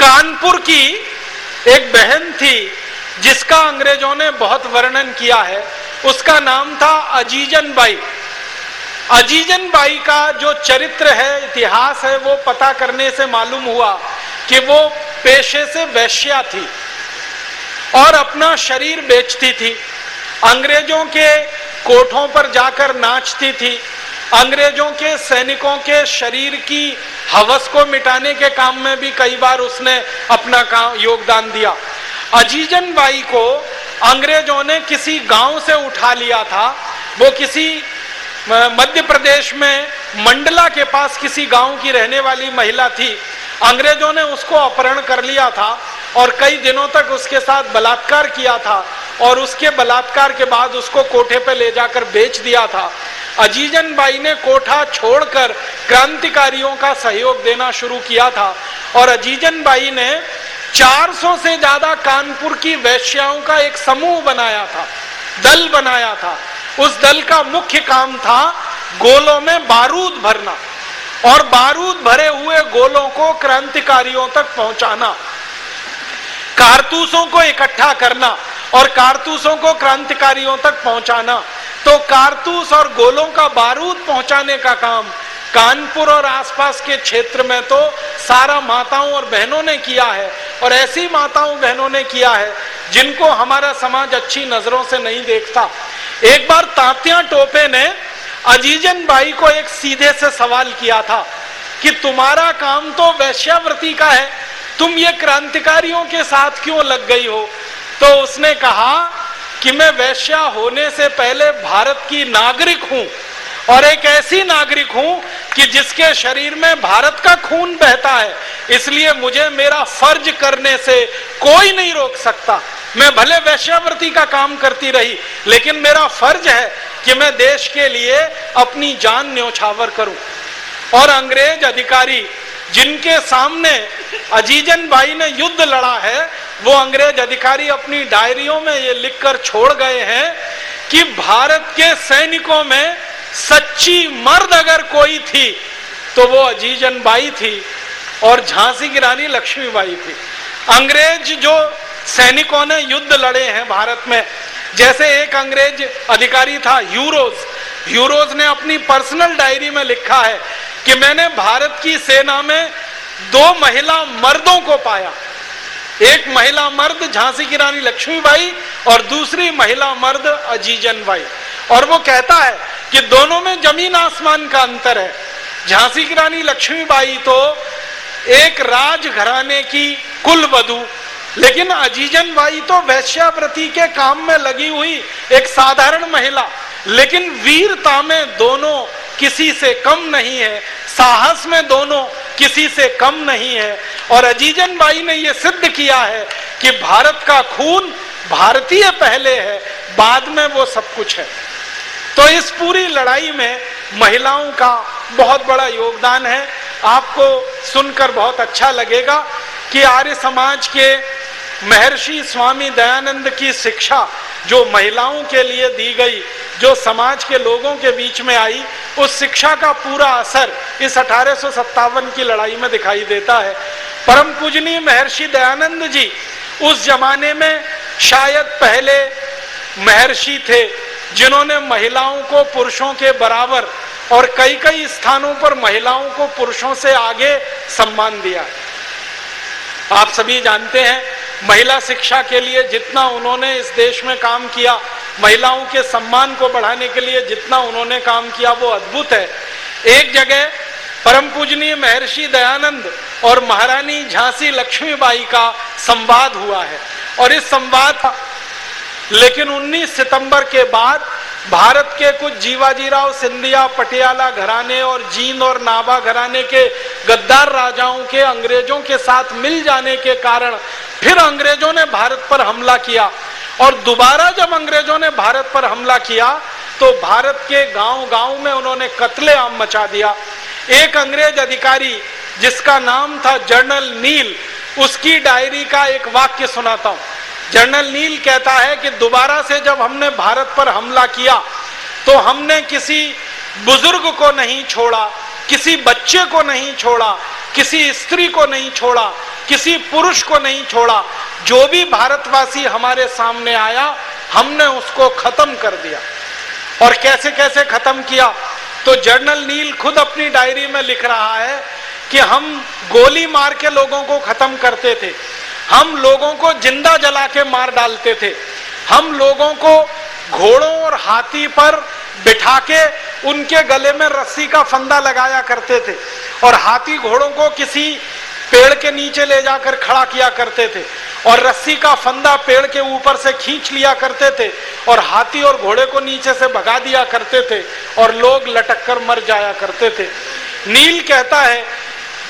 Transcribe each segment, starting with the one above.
कानपुर की एक बहन थी जिसका अंग्रेजों ने बहुत वर्णन किया है, उसका नाम था अजीजन बाई। अजीजन बाई का जो चरित्र है, इतिहास है, वो पता करने से मालूम हुआ कि वो पेशे से वैश्या थी और अपना शरीर बेचती थी। अंग्रेजों के कोठों पर जाकर नाचती थी, अंग्रेजों के सैनिकों के शरीर की हवस को मिटाने के काम में भी कई बार उसने अपना योगदान दिया। अजीजन बाई को अंग्रेजों ने किसी गांव से उठा लिया था। वो किसी मध्य प्रदेश में मंडला के पास किसी गांव की रहने वाली महिला थी। अंग्रेजों ने उसको अपहरण कर लिया था और कई दिनों तक उसके साथ बलात्कार किया था और उसके बलात्कार के बाद उसको कोठे पे ले जाकर बेच दिया था। अजीजन बाई ने कोठा छोड़कर क्रांतिकारियों का सहयोग देना शुरू किया था और अजीजन बाई ने 400 से ज्यादा कानपुर की वैश्याओं का एक समूह बनाया था, दल बनाया था। उस दल का मुख्य काम था गोलों में बारूद भरना और बारूद भरे हुए गोलों को क्रांतिकारियों तक पहुंचाना, कारतूसों को इकट्ठा करना और कारतूसों को क्रांतिकारियों तक पहुंचाना। तो कारतूस और गोलों का बारूद पहुंचाने का काम कानपुर और आसपास के क्षेत्र में तो सारा माताओं और बहनों ने किया है, और ऐसी माताओं बहनों ने किया है जिनको हमारा समाज अच्छी नजरों से नहीं देखता। एक बार तात्या टोपे ने अजीजन बाई को एक सीधे से सवाल किया था कि तुम्हारा काम तो वैश्यावृत्ति का है, तुम ये क्रांतिकारियों के साथ क्यों लग गई हो? तो उसने कहा कि मैं वैश्या होने से पहले भारत की नागरिक हूं और एक ऐसी नागरिक हूं कि जिसके शरीर में भारत का खून बहता है, इसलिए मुझे मेरा फर्ज करने से कोई नहीं रोक सकता। मैं भले वैश्यावृत्ति का काम करती रही, लेकिन मेरा फर्ज है कि मैं देश के लिए अपनी जान न्योछावर करूं। और अंग्रेज अधिकारी जिनके सामने अजीजन बाई ने युद्ध लड़ा है, वो अंग्रेज अधिकारी अपनी डायरियों में ये लिखकर छोड़ गए हैं कि भारत के सैनिकों में सच्ची मर्द अगर कोई थी तो वो अजीजन बाई थी और झांसी की रानी लक्ष्मीबाई थी। अंग्रेज जो सैनिकों ने युद्ध लड़े हैं भारत में, जैसे एक अंग्रेज अधिकारी था यूरोज ने अपनी पर्सनल डायरी में लिखा है कि मैंने भारत की सेना में 2 महिला मर्दों को पाया, एक महिला मर्द झांसी की रानी लक्ष्मीबाई और दूसरी महिला मर्द अजीजन बाई। और वो कहता है कि दोनों में जमीन आसमान का अंतर है। झांसी की रानी लक्ष्मीबाई तो एक राजघराने की कुलवधू, लेकिन अजीजन बाई तो वैश्यावृत्ति के काम में लगी हुई एक साधारण महिला, लेकिन वीरता में दोनों किसी से कम नहीं है, साहस में दोनों किसी से कम नहीं है। और अजीजन बाई ने यह सिद्ध किया है कि भारत का खून भारतीय पहले है, बाद में वो सब कुछ है। तो इस पूरी लड़ाई में महिलाओं का बहुत बड़ा योगदान है। आपको सुनकर बहुत अच्छा लगेगा कि आर्य समाज के महर्षि स्वामी दयानंद की शिक्षा जो महिलाओं के लिए दी गई, जो समाज के लोगों के बीच में आई, उस शिक्षा का पूरा असर इस 1857 की लड़ाई में दिखाई देता है। परम पूजनीय महर्षि दयानंद जी उस जमाने में शायद पहले महर्षि थे जिन्होंने महिलाओं को पुरुषों के बराबर और कई कई स्थानों पर महिलाओं को पुरुषों से आगे सम्मान दिया। आप सभी जानते हैं महिला शिक्षा के लिए जितना उन्होंने इस देश में काम किया, महिलाओं के सम्मान को बढ़ाने के लिए जितना उन्होंने काम किया, वो अद्भुत है। एक जगह परम पूजनीय महर्षि दयानंद और महारानी झांसी लक्ष्मीबाई का संवाद हुआ है और इस संवाद लेकिन 19 सितंबर के बाद भारत के कुछ जीवाजीराव सिंधिया, पटियाला घराने और जींद और नाभा घराने के गद्दार राजाओं के अंग्रेजों के साथ मिल जाने के कारण फिर अंग्रेजों ने भारत पर हमला किया। और दोबारा जब अंग्रेजों ने भारत पर हमला किया तो भारत के गांव-गांव में उन्होंने कत्लेआम मचा दिया। एक अंग्रेज अधिकारी जिसका नाम था जनरल नील, उसकी डायरी का एक वाक्य सुनाता हूं। जनरल नील कहता है कि दोबारा से जब हमने भारत पर हमला किया तो हमने किसी बुजुर्ग को नहीं छोड़ा, किसी बच्चे को नहीं छोड़ा, किसी स्त्री को नहीं छोड़ा, किसी पुरुष को नहीं छोड़ा। जो भी भारतवासी हमारे सामने आया हमने उसको खत्म कर दिया। और कैसे कैसे खत्म किया, तो जनरल नील खुद अपनी डायरी में लिख रहा है कि हम गोली मार के लोगों को खत्म करते थे, हम लोगों को जिंदा जला के मार डालते थे, हम लोगों को घोड़ों और हाथी पर बिठा के उनके गले में रस्सी का फंदा लगाया करते थे और हाथी घोड़ों को किसी पेड़ के नीचे ले जाकर खड़ा किया करते थे और रस्सी का फंदा पेड़ के ऊपर से खींच लिया करते थे और हाथी और घोड़े को नीचे से भगा दिया करते थे और लोग लटक कर मर जाया करते थे। नील कहता है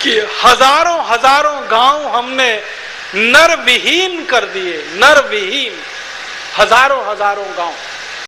कि हजारों हजारों गांव हमने नर विहीन कर दिए, नर विहीन, हजारों हजारों गांव।